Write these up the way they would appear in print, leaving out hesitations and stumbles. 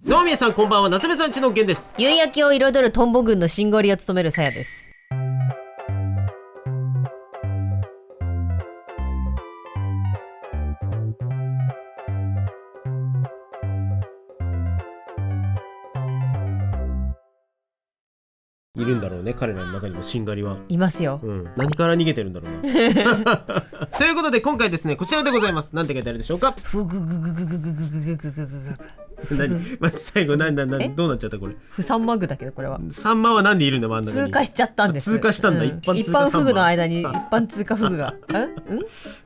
どうも皆さんこんばんは、夏目さんちのげんです。夕焼けを彩るトンボ軍のシンゴリを務めるさやです。いるんだろうね、彼らの中にもしんがりはいますよ。何から逃げてるんだろうなということで今回ですね、こちらでございます。なんて書いてあるでしょうか。ふぐぐぐぐぐぐぐぐぐぐぐ何まず最後どうなっちゃったこれ。ふさんまぐだけどこれはサンマはなんでいるんだ真ん中に。通過しちゃったんです。通過したんだ、一般フグの間に一般通過フグが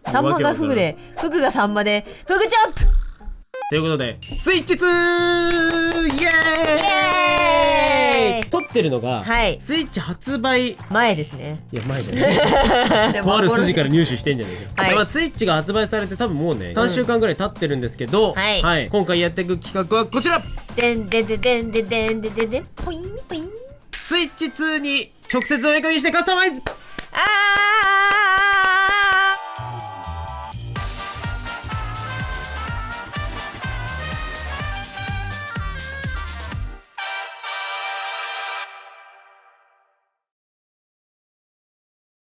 サンマがフグでフグがサンマでフグジャンプということでスイッチ2イエーイ撮ってるのが、スイッチ発売前ですね。いや前じゃないとある筋から入手してんじゃないか、まあ、スイッチが発売されて多分もうね3週間ぐらい経ってるんですけど、今回やっていく企画はこちら。でんでででんででんでででポインポイン。スイッチ2に直接お絵かきしてカスタマイズ。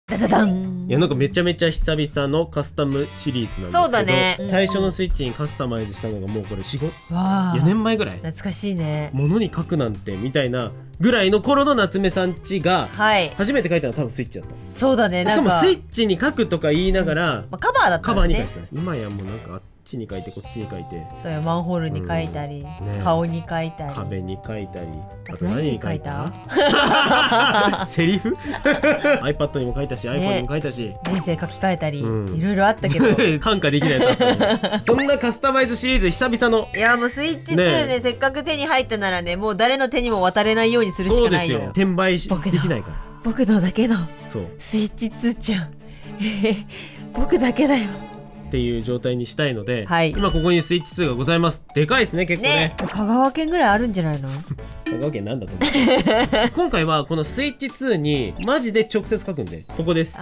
ダダダン。いやなんかめちゃめちゃ久々のカスタムシリーズなんですけど、そうだね、最初のスイッチにカスタマイズしたのがもうこれ4年前ぐらい。懐かしいね。物に書くなんてみたいなぐらいの頃の夏目さんちが初めて書いたのは多分スイッチだった。そうだね。しかもスイッチに書くとか言いながら、カバーだったね。カバーに書いてたね。今やもうなんかあっちに書いてこっちに書いて、マンホールに書いたり、顔に書いたり、壁に書いたり、あと何に書いたセリフiPad にも書いたし iPhone にも書いたし、人生書き換えたり、いろいろあったけど感化できないやつあったねそんなカスタマイズシリーズ久々の。いやもうスイッチ2ね、せっかく手に入ったならね、もう誰の手にも渡れないようにするしかないよ。そうですよ、転売できないから。僕のだけのスイッチ2ちゃん僕だけだよっていう状態にしたいので、今ここにスイッチ2がございます。でかいですね、結構ね。香川県ぐらいあるんじゃないの。香川県なんだと思う今回はこのスイッチ2にマジで直接書くんでここです。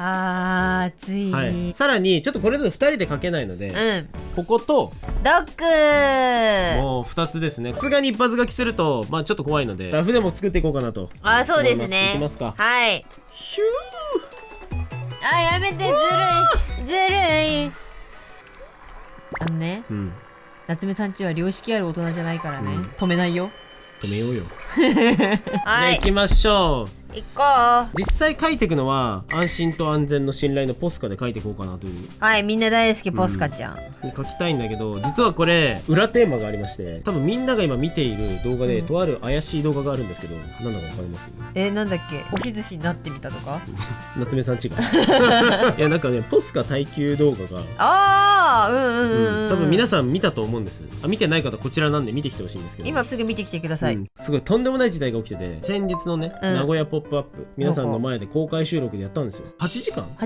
ついに、さらにちょっとこれだと2人で書けないので、こことドッグもう2つですね。さすがに一発書きするとまあちょっと怖いのでラフでも作っていこうかなと。そうですね。いきますか。ヒュー。やめて、ずるい夏目さんちは良識ある大人じゃないからね、止めないよ。止めようよ行きましょう。行こう。実際書いていくのは安心と安全の信頼のポスカで書いていこうかなという。みんな大好きポスカちゃん、書きたいんだけど、実はこれ裏テーマがありまして、多分みんなが今見ている動画で、とある怪しい動画があるんですけど、何だか分かります？なんだっけ、押し寿司になってみたとか夏目さんちがいやなんかね、ポスカ耐久動画が多分皆さん見たと思うんです。見てない方こちらなんで見てきてほしいんですけど、今すぐ見てきてください。すごいとんでもない事態が起きてて、先日のね、名古屋ポップアップ皆さんの前で公開収録でやったんですよ。8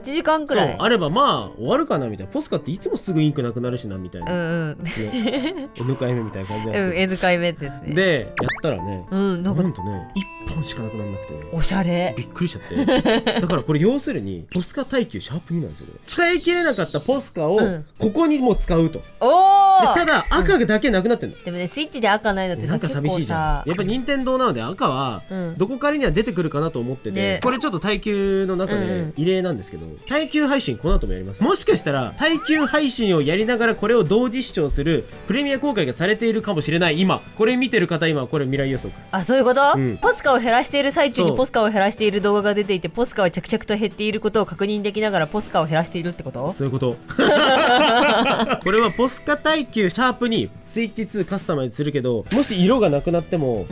時間くらいあればまあ終わるかなみたいな。ポスカっていつもすぐインクなくなるしなみたいな、N 回目みたいな感じなんですよ。N 回目ですね。でやったらね、なんとね1本しかなくならなくて、おしゃれ。びっくりしちゃってだからこれ要するにポスカ耐久シャープ2なんですよ。使い切れなかったポスカをここにもう使うと。ただ赤だけなくなってんの。でもね、スイッチで赤ないのってなんか寂しいじゃん。やっぱ任天堂なので赤はどこからには出てくるかなと思ってて、これちょっと耐久の中で異例なんですけど、耐久配信この後もやります。もしかしたら耐久配信をやりながらこれを同時視聴するプレミア公開がされているかもしれない。今これ見てる方、今これ未来予測。そういうこと、ポスカを減らしている最中にポスカを減らしている動画が出ていて、ポスカは着々と減っていることを確認できながらポスカを減らしているってこと？そういうことこれはポスカ耐久シャープにスイッチ2カスタマイズするけど、もし色がなくなっても、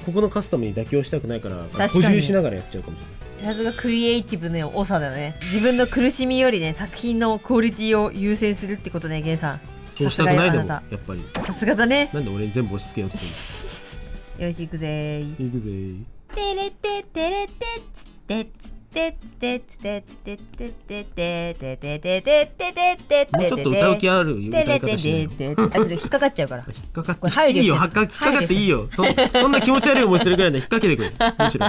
ここのカスタムに妥協したくないから補充しながらやっちゃうかもしれない。さすがクリエイティブの多さだね。自分の苦しみよりね、作品のクオリティを優先するってことね、ゲンさん。そうしたくないでもやっぱり。さすがだね。なんで俺に全部押し付けようとするのよし、行くぜー。行くぜー。てれててれてつってつってつってつってつっててててててててててて、もうちょっと歌う気ある歌い方しないよ。ちょっと引っかかっちゃうから。引っかかっていいよ。引っかかっていいよ。そんな気持ち悪い思いするぐらいで引っ掛けてくれ。むしろ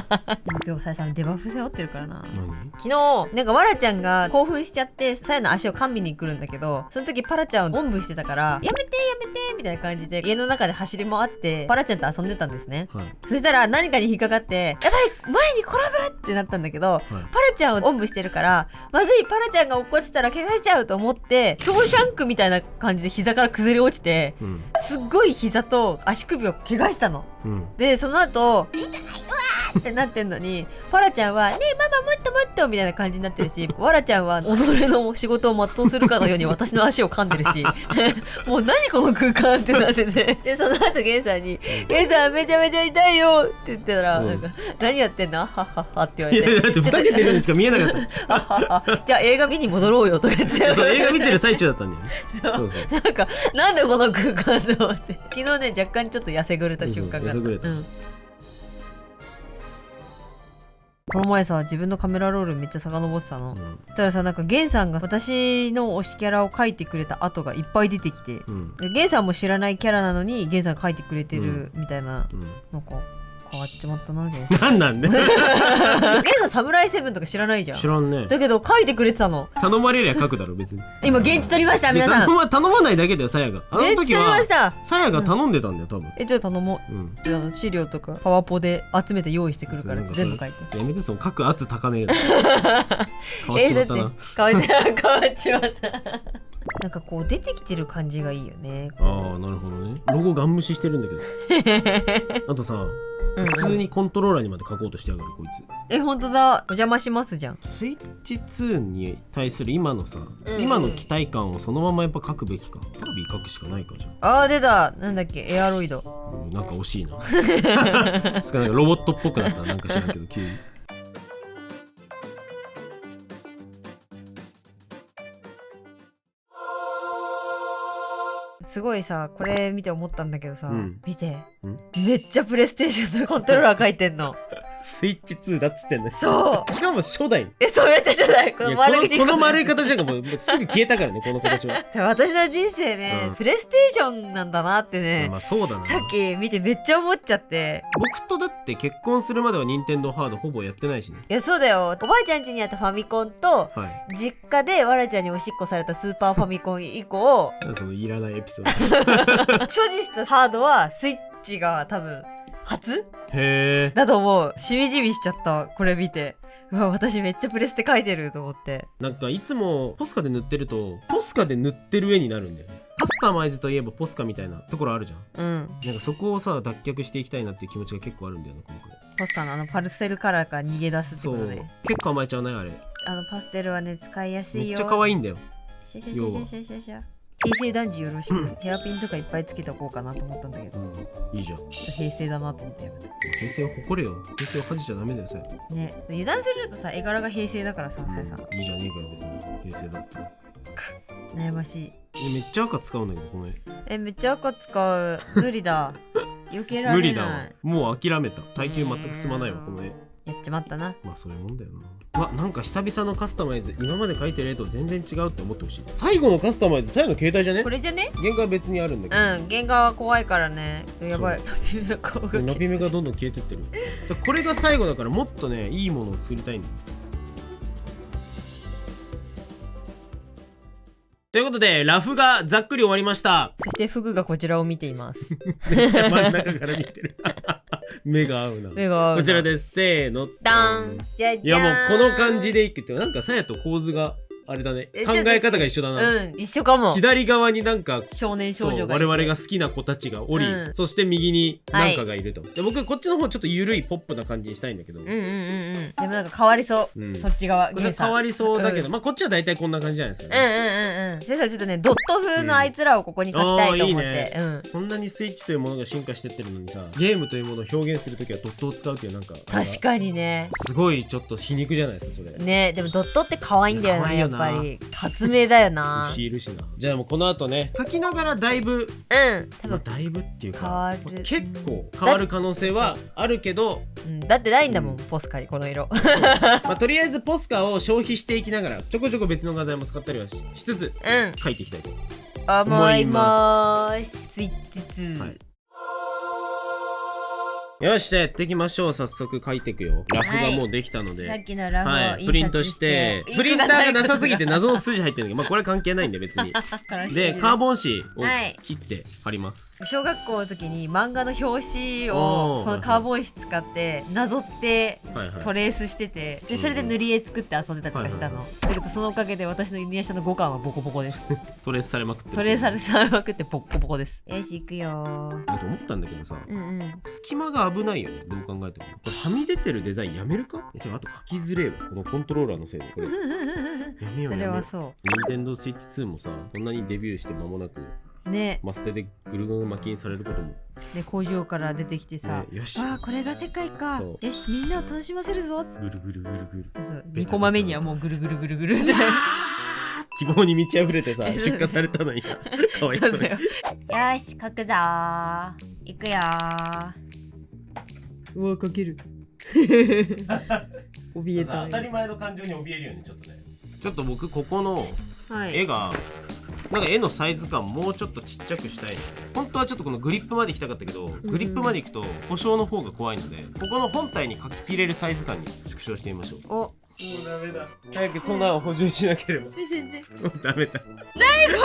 今日さやさんデバフ背負ってるからな。昨日なんかわらちゃんが興奮しちゃってさやの足を噛みに来るんだけど、その時パラちゃんをおんぶしてたから、やめてやめてみたいな感じで家の中で走り回ってパラちゃんと遊んでたんですね、はい、そしたら何かに引っかかってやばい前に転ぶってなったんだけど、はい、パラちゃんをおんぶしてるからまずい、パラちゃんが落っこちたら怪我しちゃうと思ってショーシャンクみたいな感じで膝から崩れ落ちて、うん、すっごい膝と足首を怪我したの、うん、でその後痛い、うわーってなってんのにパラちゃんはねえママもっともっとみたいな感じになってるし、ワラちゃんは己の仕事を全うするかのように私の足を噛んでるしもう何この空間ってなってて、でその後ゲンさんにゲンさんめちゃめちゃ痛いよって言ってたら、なんか何やってんのはっはっはって言われて、いやだってふざけてるのしか見えなかったじゃあ映画見に戻ろうよとか言ってそう映画見てる最中だったんだよねそうなんかなんでこの空間と思って昨日ね若干ちょっと痩せぐれた瞬間があった。この前さ自分のカメラロールめっちゃ遡ってたの、そしたらさなんかゲンさんが私の推しキャラを描いてくれた跡がいっぱい出てきて、でゲンさんも知らないキャラなのにゲンさんが描いてくれてるみたいな、なんか変わっちまったなゲンさんなんでゲンさんサムライセブンとか知らないじゃん。知らんね。だけど描いてくれてたの。頼まれりゃ描くだろ別に。今現地取りました皆さん。頼まないだけだよさやが。あの時は現地取りました。さやが頼んでたんだよ多分。ちょっと頼もう、資料とかパワポで集めて用意してくるから全部書いて。やめてその書く圧高める。変わっちまったな。変わっちまった。なんかこう出てきてる感じがいいよね。ああなるほどね。ロゴガン無視してるんだけどあとさ普通にコントローラーにまで書こうとしてやがるこいつ。本当だ、お邪魔しますじゃん。スイッチ2に対する今のさ、今の期待感をそのままやっぱ書くべきか。タービー書くしかないかじゃん。出た、なんだっけ、エアロイド、なんか惜しいななんかロボットっぽくなったなんか知らんけど急にすごいさ、これ見て思ったんだけどさ、見て、めっちゃプレイステーションのコントローラー書いてんのスイッチ2だっつってんだよ。そうしかも初代。そうめっちゃ初代。この丸いこの丸い形なんかもうすぐ消えたからねこの形は私の人生ね、プレイステーションなんだなってね、まあそうだな。さっき見てめっちゃ思っちゃって。僕とだって結婚するまでは任天堂ハードほぼやってないしね。いやそうだよ、おばあちゃん家にあったファミコンと、実家でわらちゃんにおしっこされたスーパーファミコン以降そのいらないエピソード所持したハードはスイッチが多分初へだと思う。しみじみしちゃったこれ見て。うわ私めっちゃプレステ書いてると思って。なんかいつもポスカで塗ってるとポスカで塗ってる絵になるんだよね。カスタマイズといえばポスカみたいなところあるじゃん。なんかそこをさ脱却していきたいなっていう気持ちが結構あるんだよね今回。ポスターのパルセルカラーから逃げ出すってことで。結構甘えちゃうねあれ。パステルはね使いやすいよ。めっちゃ可愛いんだよ。シャシャシャシャシャシャシャ。平成男児よろしく、ヘアピンとかいっぱいつけておこうかなと思ったんだけど、いいじゃん。平成だなと思って。平成を誇れよ。平成を恥じちゃダメだよそれね。油断するとさ絵柄が平成だからさ、さやさんいいじゃねえかよ別に平成だって悩ましい。めっちゃ赤使うんだけどこの絵。めっちゃ赤使う。無理だ避けられない。無理だわ。もう諦めた。耐久全く進まないわこの絵。やっちまったな。まあそういうもんだよな。なんか久々のカスタマイズ今まで描いてる絵と全然違うって思ってほしい。最後のカスタマイズ最後の携帯じゃね。これじゃね。原画は別にあるんだけど。原画は怖いからね。やばい。ナビ目がどんどん消えてってるこれが最後だからもっとねいいものを作りたいんだよ。ということでラフがざっくり終わりました。そしてフグがこちらを見ていますめっちゃ真ん中から見てる目が合うな。こちらです。せーのダン。じゃじゃーん。いやもうこの感じでいくってなんかさやと構図があれだね。考え方が一緒だな。一緒かも。左側になんか少年少女がいて、我々が好きな子たちがおり、そして右になんかがいると。で僕こっちの方ちょっと緩いポップな感じにしたいんだけど。でもなんか変わりそう。そっち側。これ変わりそうだけど、まあこっちは大体こんな感じじゃないですかね。でさちょっとねドット風のあいつらをここに描きたいと思って。こんなにスイッチというものが進化してってるのにさ、ゲームというものを表現するときはドットを使うっていうなんか確かにね。すごいちょっと皮肉じゃないですかそれ。ねでもドットって可愛いんだよなやっぱり。発明だよな。牛いるしな。じゃあもうこの後ね書きながらだいぶ多分だいぶっていうか結構変わる可能性はあるけど、だってないんだもんポスカにこの色まあとりあえずポスカを消費していきながらちょこちょこ別の画材も使ったりは しつつ書いていきたいと思います。スイッチ2。よし、じゃあやっていきましょう。早速書いていくよ。ラフがもうできたので、さっきのラフをはい、プリントして、プリンターがなさすぎて謎の筋入ってるんだけど、まあこれ関係ないんで別に。で、カーボン紙を切って貼ります。小学校の時に漫画の表紙をこのカーボン紙使ってなぞってトレースしてて、でそれで塗り絵作って遊んでたりとかしたの。だけどそのおかげで私の犬下の5巻はボコボコです。トレースされまくってる。トレースされまくってボコボコです。よし行くよ。だと思ったんだけどさ、隙間が危ないよね。どう考えてもこれはみ出てるデザインやめるか。あと書きづれえわ、このコントローラーのせいで。これやめよう。それはそう。Nintendo Switch 2もさ、こんなにデビューして間もなくね、マステでぐるぐる巻きにされることもね、工場から出てきてさ、よし、あ、これが世界か、よし、みんなを楽しませるぞ。ぐるぐるぐるぐる。そう、2コマ目にはもうぐるぐるぐるぐるって希望に満ち溢れてさ、出荷されたのにかわいそう。よし、書くぞー。いくよー。うわ、書ける。怯えた。当たり前の感情に怯えるよね、ちょっとね。ちょっと僕ここの絵が、なんか絵のサイズ感もうちょっとちっちゃくしたいの。本当はちょっとこのグリップまで行きたかったけど、グリップまで行くと故障の方が怖いので、ここの本体に書ききれるサイズ感に縮小してみましょう。お、もうダメだ。早くトナーを補充しなければ。全然もうダメだ。何こ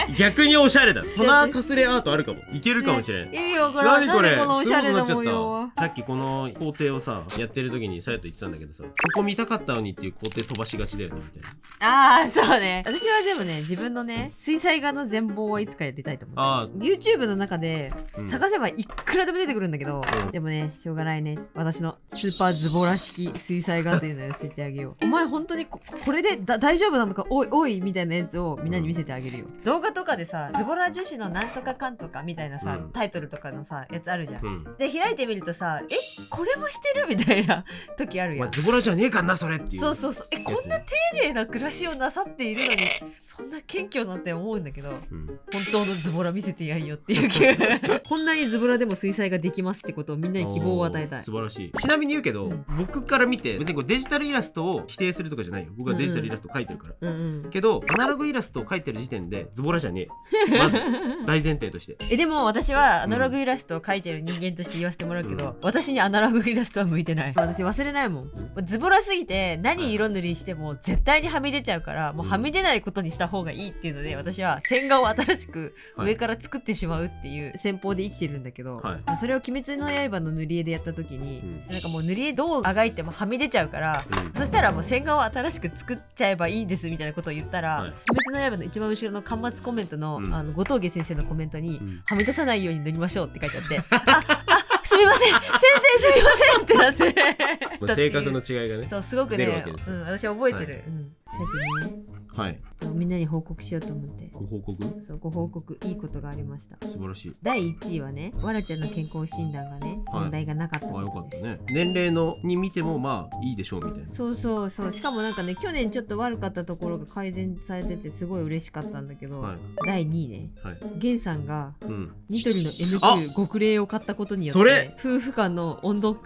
れ逆におしゃれだ。トナーかすれアートあるかも。いけるかもしれん。意味わからん。何これ、このおしゃれな模様は。さっきこの工程をさやってる時にさやと言ってたんだけどさ、そこ見たかったのにっていう工程飛ばしがちだよねみたいな。ああ、そうね。私はでもね、自分のね、水彩画の全貌はいつかやりたいと思う。YouTube の中で探せばいくらでも出てくるんだけど、でもね、しょうがないね。私のスーパーズボラ式水彩画っていうのを教えてあげよう。お前本当にこれで大丈夫なのか、おいみたいなやつをみんなに見せてあげるよ。動画とかでさ、ズボラ女子のなんとかかんとかみたいなさ、タイトルとかのさやつあるじゃん。で開いてみるとさ、これもしてるみたいな時あるやん。ズボラじゃねえかなそれっていう。そうそうそう。こんな丁寧な暮らしをなさっているのにそんな謙虚なんて思うんだけど、本当のズボラ見せてやんよっていうこんなにズボラでも水彩ができますってことをみんなに希望を与えたい。素晴らしい。ちなみに言うけど、僕から見て別にこれデジタルイラストを否定するとかじゃないよ。僕はデジタルイラスト描いてるから、けどアナログイラストを描いてる時点でズボラじゃねえまず大前提として。でも私はアナログイラストを描いてる人間として言わせてもらうけど、私にアナログイラストは向いてない。私忘れないもん。ズボラすぎて何色塗りしても絶対にはみ出ちゃうから、もうはみ出ないことにした方がいいっていうので、私は線画を新しく上から作ってしまうっていう戦法で生きてるんだけど、それを鬼滅の刃の塗り絵でやった時に、なんかもう塗り絵どうあがいてもはみ出ちゃうから、そしたらもう線画を新しく作っちゃえばいいんですみたいなことを言ったら、鬼滅の刃の一番後ろの端末コメントの、後藤家先生のコメントに、はみ出さないように塗りましょうって書いてあってすみません先生すみませんってなって性格の違いがね、そうすごくね、私覚えてる。最近ね、はい、みんなに報告しようと思って。ご報告？そう、ご報告。いいことがありました。素晴らしい。第1位はね、わらちゃんの健康診断がね、問題がなかったので。よかったね。年齢のに見てもまあいいでしょうみたいな。そうそうそう。しかもなんかね、去年ちょっと悪かったところが改善されててすごい嬉しかったんだけど、第2位ね、ゲンさんがニトリの N9 極冷を買ったことによって、夫婦間の温度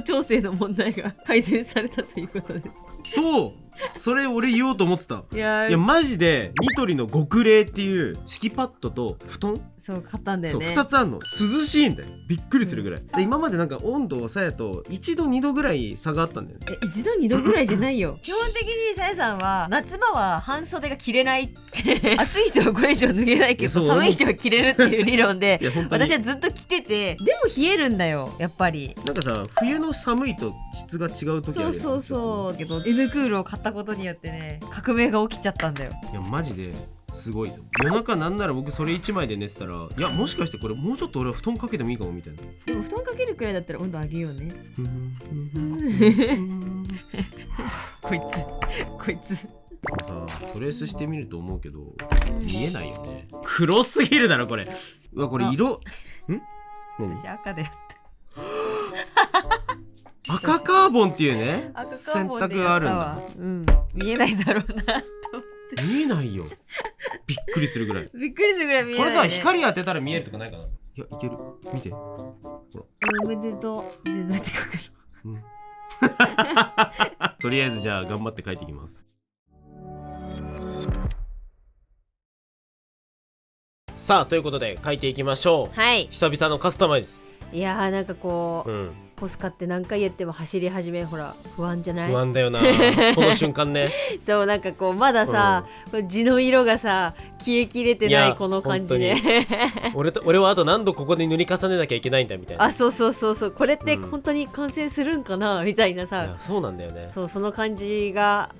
調整の問題が改善されたということです。そう、それ俺言おうと思ってた。いやマジでニトリの極冷っていう敷きパッドと布団、そう買ったんだよね。そう2つあんの。涼しいんだよ。びっくりするぐらい。で今までなんか温度をさやと1度2度ぐらい差があったんだよね。1度2度ぐらいじゃないよ基本的にさやさんは夏場は半袖が着れない暑い人はこれ以上脱げないけど寒い人は着れるっていう理論で私はずっと着てて、でも冷えるんだよやっぱり。なんかさ、冬の寒いと質が違う時あるよね。そうそうけど N クールを買ったことによってね、革命が起きちゃったんだよ。いやマジですごいぞ。夜中なんなら僕それ1枚で寝てたら、いやもしかしてこれもうちょっと俺は布団かけてもいいかもみたいな。でも布団かけるくらいだったら温度上げようねこいつさ、トレースしてみると思うけど見えないよね。黒すぎるだろこれ。うわこれ色私赤でやった赤カーボンっていうね選赤カーボン択があるんだ。見えないだろうなと思って。見えないよ。びっくりするぐらい。びっくりするぐらい見えない、ね。これさ、光当てたら見えるとかないかな。いや、いける。見て。ほら。おめでとう。で、どうやって書くの？とりあえずじゃあ頑張って書いていきます。さあということで書いていきましょう。はい。久々のカスタマイズ。いやーなんかこう、うん、ポスカって何回言っても走り始めほら不安じゃない？不安だよなこの瞬間ねそうなんかこうまださ、これ地の色がさ消えきれてないこの感じね俺はあと何度ここで塗り重ねなきゃいけないんだみたいな。あ、そうそうそうそう、これって本当に完成するんかなみたいなさ、いやそうなんだよね。そうその感じが、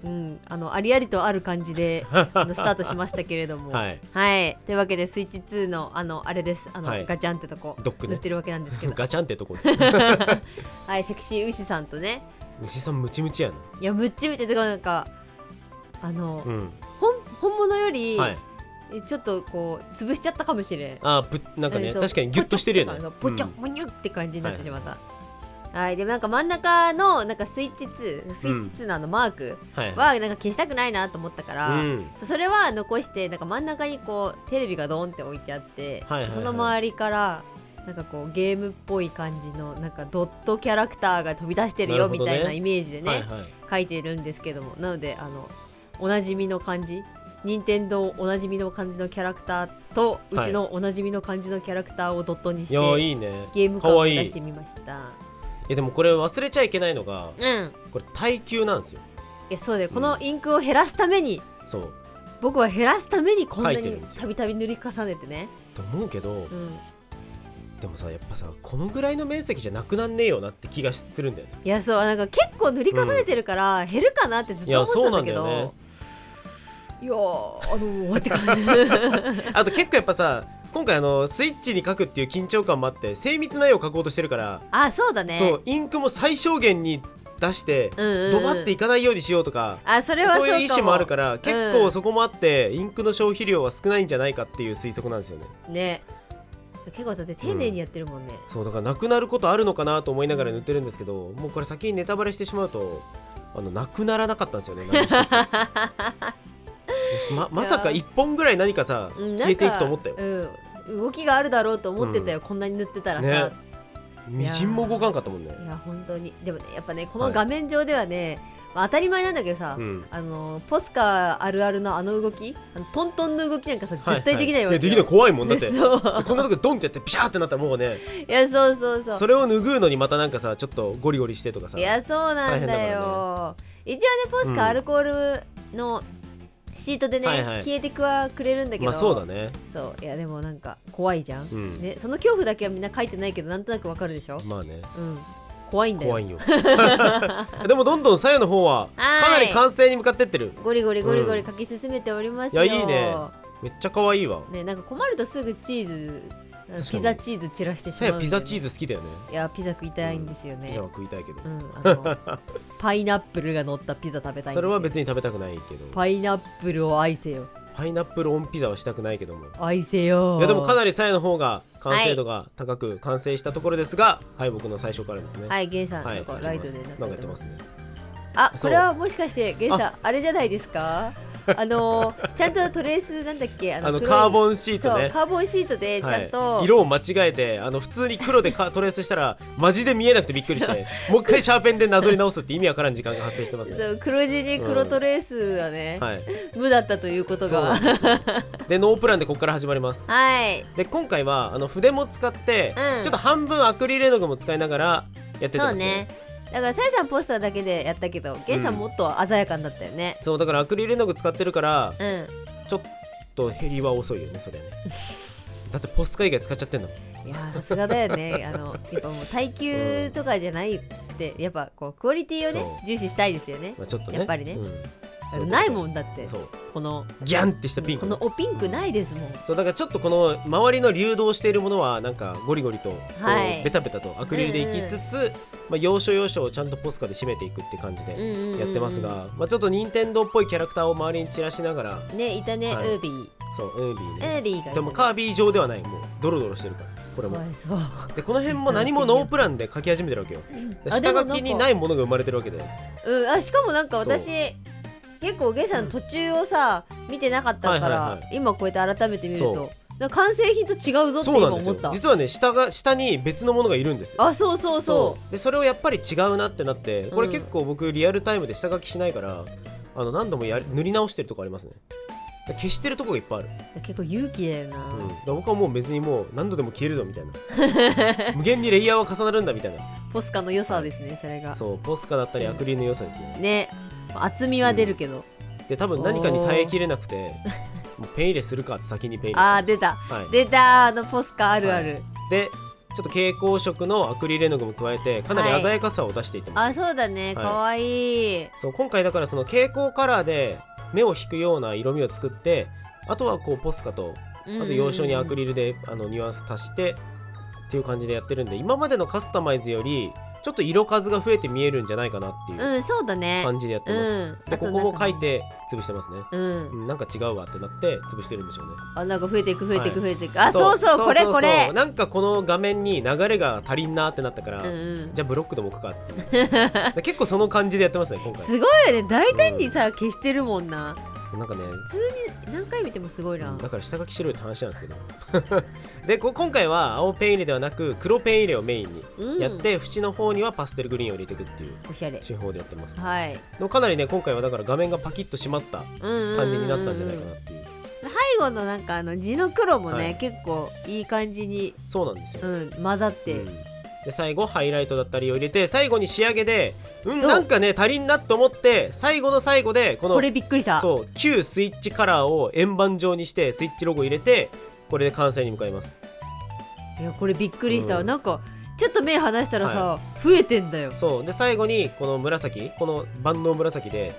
ありありとある感じでスタートしましたけれどもはい、はい、というわけでスイッチ2のあれです、はい、ガチャンってとこドック、ね、塗ってるわけなんですけどガチャンってとこはい、セクシー牛さんとね、牛さんムチムチやな。いやムッチムチってなんか本物より、はい、ちょっとこう潰しちゃったかもしれん。なんかね、確かにギュッとしてるよね。ポチョモニュって感じになってしまった。はい、でもなんか真ん中のなんかスイッチ2のマークはなんか消したくないなと思ったから、それは残してなんか真ん中にこうテレビがドーンって置いてあって、その周りからなんかこうゲームっぽい感じのなんかドットキャラクターが飛び出してるよみたいなイメージでね描いてるんですけども、なのでおなじみの感じ、任天堂おなじみの感じのキャラクターとうちのおなじみの感じのキャラクターをドットにして、いいね、ゲーム感を出してみました。でもこれ忘れちゃいけないのが、これ耐久なんですよ。いやそうだよ、このインクを減らすために、そう僕は減らすためにこんなにたびたび塗り重ねてねと思うけど、でもさやっぱさこのぐらいの面積じゃなくなんねえよなって気がするんだよね。いやそうなんか結構塗り重ねてるから減るかなってずっと思ってたんだけど、いやって感じあと結構やっぱさ今回スイッチに書くっていう緊張感もあって精密な絵を描こうとしてるから、あ、そうだね、そうインクも最小限に出してドバっていかないようにしようとか、それはそういう意思もあるから、結構そこもあってインクの消費量は少ないんじゃないかっていう推測なんですよね。ね、結構だって丁寧にやってるもんね、そうだからなくなることあるのかなと思いながら塗ってるんですけど、もうこれ先にネタバレしてしまうとなくならなかったんですよねまさか1本ぐらい何かさ消えていくと思ったよ、動きがあるだろうと思ってたよ、こんなに塗ってたらさ、ね、みじんも動かんかったもんね。いや本当にでもねやっぱねこの画面上ではね、当たり前なんだけどさ、ポスカあるあるの動き、トントンの動きなんかさ絶対できないわけよ、できない、怖いもんだってこんなとこドンってやってピシャーってなったらもうね、いやそうそうそう、それを拭うのにまたなんかさちょっとゴリゴリしてとかさ、いやそうなんだよ、一応ねポスカアルコールのシートでね、消えてくれるんだけど、そうだね、そういやでもなんか怖いじゃん、ね、その恐怖だけはみんな書いてないけどなんとなくわかるでしょ。まあね、怖いんだよ。怖いよでもどんどん左右の方はかなり完成に向かってってる。ゴリゴリゴリゴリ書き進めておりますよ。いやいいね、めっちゃ可愛いわね。なんか困るとすぐチーズピザチーズ散らしてしまう、ピザチーズ好きだよね。いやピザ食いたいんですよね、ピザは食いたいけど、パイナップルが乗ったピザ食べたいんですよ。それは別に食べたくないけど、パイナップルを愛せよ。パイナップルオンピザはしたくないけども愛せよ。いやでもかなり左右の方が完成度が高く完成したところですが、僕の最初からですね。ゲンさんなんかライトでなんかやってますね。これはもしかしてゲンさんあれじゃないですかちゃんとトレースなんだっけ、カーボンシートね。カーボンシートでちゃんと、色を間違えて普通に黒でトレースしたらマジで見えなくてびっくりしてもう一回シャーペンでなぞり直すって意味わからん時間が発生してますね。黒地に黒トレースはね、無だったということがでノープランでここから始まります。で今回は筆も使って、ちょっと半分アクリル絵の具も使いながらやっててますね。だからさやさんポスターだけでやったけどゲンさんもっと鮮やかになったよね。そうだからアクリル絵の具使ってるから、ちょっと減りは遅いよねそれねだってポスカ以外使っちゃってんの。いやさすがだよね。やっぱもう耐久とかじゃないってやっぱこうクオリティをね重視したいですよね。ちょっとねやっぱりね、ないもんだって。このギャンってしたピンク、このおピンクないですもん。そうだからちょっとこの周りの流動しているものはなんかゴリゴリとベタベタとアクリルでいきつつ、要所要所をちゃんとポスカで締めていくって感じでやってますが、ちょっと任天堂っぽいキャラクターを周りに散らしながらね、いたね、ウービー。そうウービーね。ウービーがでもカービィ状ではない、もうドロドロしてるからこれも。でこの辺も何もノープランで書き始めてるわけよ。下書きにないものが生まれてるわけで。しかもなんか私結構ゲイさん途中をさ見てなかったから、今こうやって改めて見ると完成品と違うぞって今思った。実はね下に別のものがいるんですよ。あ、そうそうそう。でそれをやっぱり違うなってなって、これ結構僕リアルタイムで下書きしないから何度も塗り直してるとこありますね。消してるとこがいっぱいある。結構勇気だよな、僕はもう別にもう何度でも消えるぞみたいな無限にレイヤーは重なるんだみたいなポスカの良さですね、それが。そう、ポスカだったりアクリルの良さですね。ね、厚みは出るけど、で多分何かに耐えきれなくてもうペン入れするかって先にペン入れして出た、出た、ポスカあるある、でちょっと蛍光色のアクリル絵の具も加えてかなり鮮やかさを出していってます、そうだね、かわいい。そう、今回だからその蛍光カラーで目を引くような色味を作って、あとはこうポスカとあと洋書にアクリルでニュアンス足してっていう感じでやってるんで、今までのカスタマイズよりちょっと色数が増えて見えるんじゃないかなっていうそうだね感じでやってます、でここも書いて潰してますね。なんか違うわってなって潰してるんでしょうね。なんか増えていく増えていく増えていく、そうそう、これこれ、なんかこの画面に流れが足りんなってなったから、じゃあブロックでも置くかっていう結構その感じでやってますね今回。すごいよね、大胆にさ、消してるもんな。なんかね、普通に何回見てもすごいな、だから下書きしろよって話なんですけどで今回は青ペン入れではなく黒ペン入れをメインにやって、縁の方にはパステルグリーンを入れていくっていうおしゃれ手法でやってます。でもかなりね今回はだから画面がパキッと締まった感じになったんじゃないかなっていう。背後のなんか地の黒もね、結構いい感じにそうなんですよ、混ざって、で最後ハイライトだったりを入れて、最後に仕上げでなんかね足りんなと思って最後の最後でこれびっくりした。そう旧スイッチカラーを円盤状にしてスイッチロゴ入れて、これで完成に向かいます。いやこれびっくりした、なんかちょっと目離したらさ、増えてんだよ。そうで最後にこの紫、この万能紫で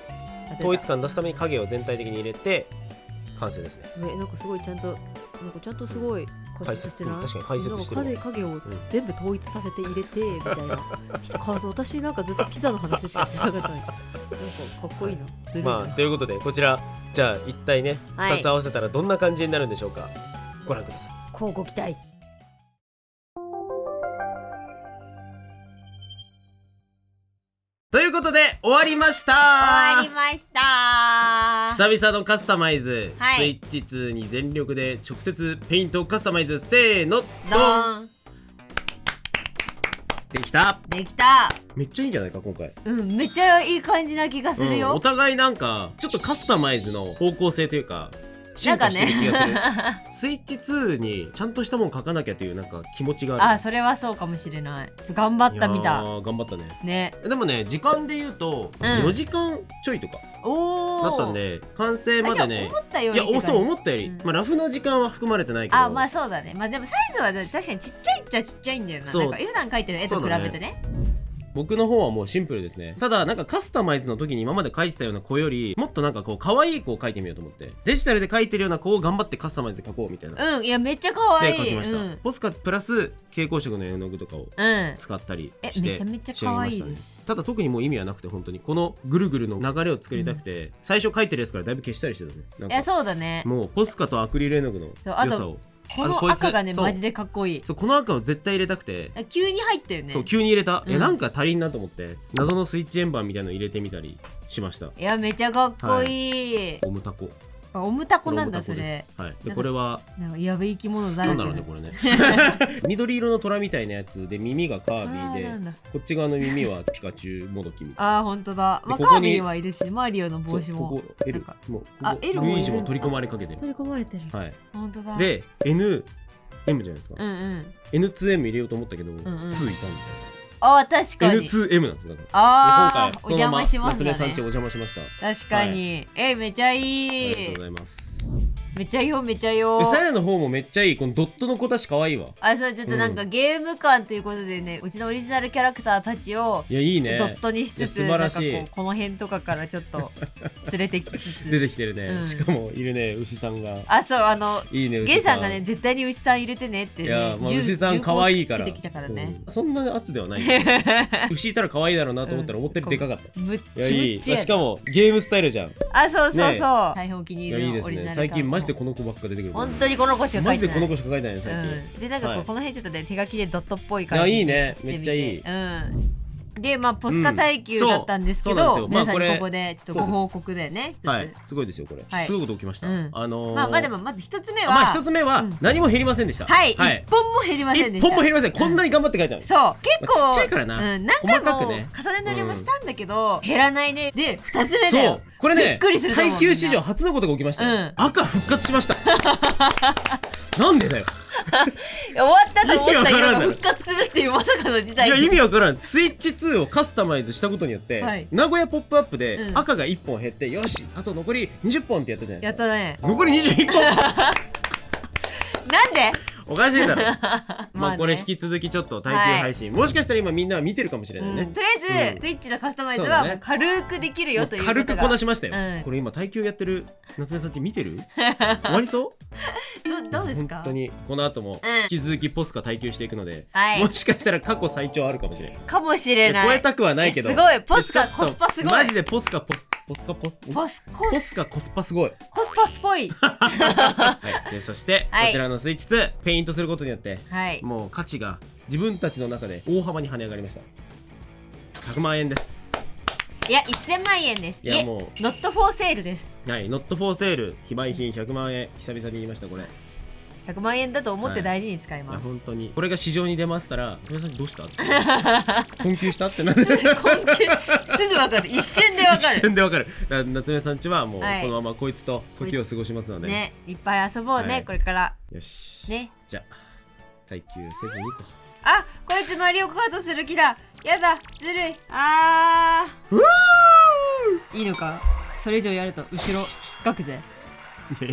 統一感出すために影を全体的に入れて完成ですね。なんかすごいちゃんとすごい解説してない？確かに解説してる。影を全部統一させて入れてみたいな。私なんかずっとピザの話しかしてなかったのに。なんかかっこいいな。まあということでこちらじゃあ一体ね2つ合わせたらどんな感じになるんでしょうか。ご覧ください。こうご期待。ということで終わりました。終わりました。久々のカスタマイズ、スイッチ2に全力で直接ペイントをカスタマイズ、せーのドン。できた。めっちゃいいんじゃないか今回。めっちゃいい感じな気がするよ、お互いなんかちょっとカスタマイズの方向性というか進化してる気がする、スイッチ2にちゃんとしたもん書かなきゃというなんか気持ちがある。それはそうかもしれない。頑張ったみた。頑張ったね。でもね時間で言うと4時間ちょいとかだったんで、完成までね、思ったより、いやそう思ったより、ラフの時間は含まれてないけど、まあそうだね。でもサイズは確かにちっちゃいっちゃちっちゃいんだよな。なんか普段描いてる絵と比べてね。僕の方はもうシンプルですね。ただなんかカスタマイズの時に今まで描いてたような子よりもっとなんかこう可愛い子を描いてみようと思って、デジタルで描いてるような子を頑張ってカスタマイズで描こうみたいな。いやめっちゃ可愛い。で描きました。ポスカプラス蛍光色の絵の具とかを使ったりしてめちゃめちゃ可愛いね。ただ特にもう意味はなくて、本当にこのぐるぐるの流れを作りたくて、最初描いてるやつからだいぶ消したりしてたね。いやそうだね。もうポスカとアクリル絵の具の良さを、この赤がねマジでかっこいい。この赤を絶対入れたくて急に入ったよね。そう急に入れた。なんか足りんなと思って謎のスイッチ円盤みたいなの入れてみたりしました。いやめちゃかっこいい。オムタコ。オムタコなんだそれ。でこれはなんかやべえ生き物だらけ。なんだろうねこれね。緑色の虎みたいなやつで耳がカービィで、こっち側の耳はピカチュウもどきみたいな。本当だ。カービィはいるし、マリオの帽子も。L もルイージも取り込まれかけてる。取り込まれてる。本当だ。で N M じゃないですか。N2M 入れようと思ったけど、2いたんですよ。確かに N2M なんですだから。今回お邪魔しましたね。夏目さんちお邪魔しました。確かに。めっちゃいい。ありがとうございます。めっちゃいいよめっちゃいいよ。さやの方もめっちゃいい。このドットの子たち可愛いわ。そうちょっとなんかゲーム感ということでね、うちのオリジナルキャラクターたちをいいねドットにしつつ、素晴らしい。この辺とかからちょっと連れてきつつ出てきてるね。しかもいるね牛さんが。そういいね。ゲイさんがね絶対に牛さん入れてねってね。いや牛さん可愛いから。そんな圧ではない。牛いたら可愛いだろうなと思ったら思ったよりでかかった。むっちゃしかもゲームスタイルじゃん。そう大変お気に入りのオリジナルカード。最近マジでこの子ばっか出てくる。本当にこの子しか書いてない。マジでこの子しか書いてないね最近。でなんかこの辺ちょっとね手書きでドットっぽい感じいいね。めっちゃいい。でまあポスカ耐久だったんですけど、皆さんにここでちょっとご報告でね。はい、すごいですよこれ。すごいこと起きました。まあでもまず一つ目は、まあ一つ目は何も減りませんでした。はい、一本も減りませんでした。一本も減りません。こんなに頑張って書いてある。そう結構ちっちゃいからな。何回も重ね塗りもしたんだけど減らないね。で二つ目だよ。これね、耐久史上初のことが起きました。赤復活しました。なんでだよ。終わったと思った色が復活するっていうまさかの事態。いや意味わからん。スイッチ2をカスタマイズしたことによって、名古屋ポップアップで赤が1本減って、よしあと残り20本ってやったじゃないですか。やったね。残り21本。なんでおかしいだろ。まあこれ引き続きちょっと耐久配信、もしかしたら今みんな見てるかもしれないね。とりあえずスイッチのカスタマイズはもう軽くできるよということが軽くこなしましたよ。これ今耐久やってる夏目さんち見てる？終わりそう？どうですか？本当にこの後も引き続きポスカ耐久していくので、もしかしたら過去最長あるかもしれない。かもしれない。超えたくはないけど。すごいポスカコスパすごい。マジでポスカコスパすごい。コスパすごい。はい。でそしてこちらのスイッチ2ペイントすることによって、もう価値が自分たちの中で大幅に跳ね上がりました。100万円です。いや1000万円です。いやもうノットフォーセールです。はい、ノットフォーセール非売品100万円、久々に言いましたこれ。100万円だと思って大事に使います。本当にこれが市場に出ましたら、夏目さんどうした？困窮したってなって。すぐわかる。一瞬でわかる。一瞬でわかる。夏目さんちはもうこのままこいつと時を過ごしますのでね。いっぱい遊ぼうねこれから。よし。ね。じゃあ耐久せずにと。あ、こいつマリオカートする気だ。やだ、ずるい。いいのか。それ以上やると後ろ引っかくぜ。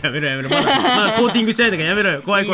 やめろまだコーティングしたいんだからやめろよ。怖い。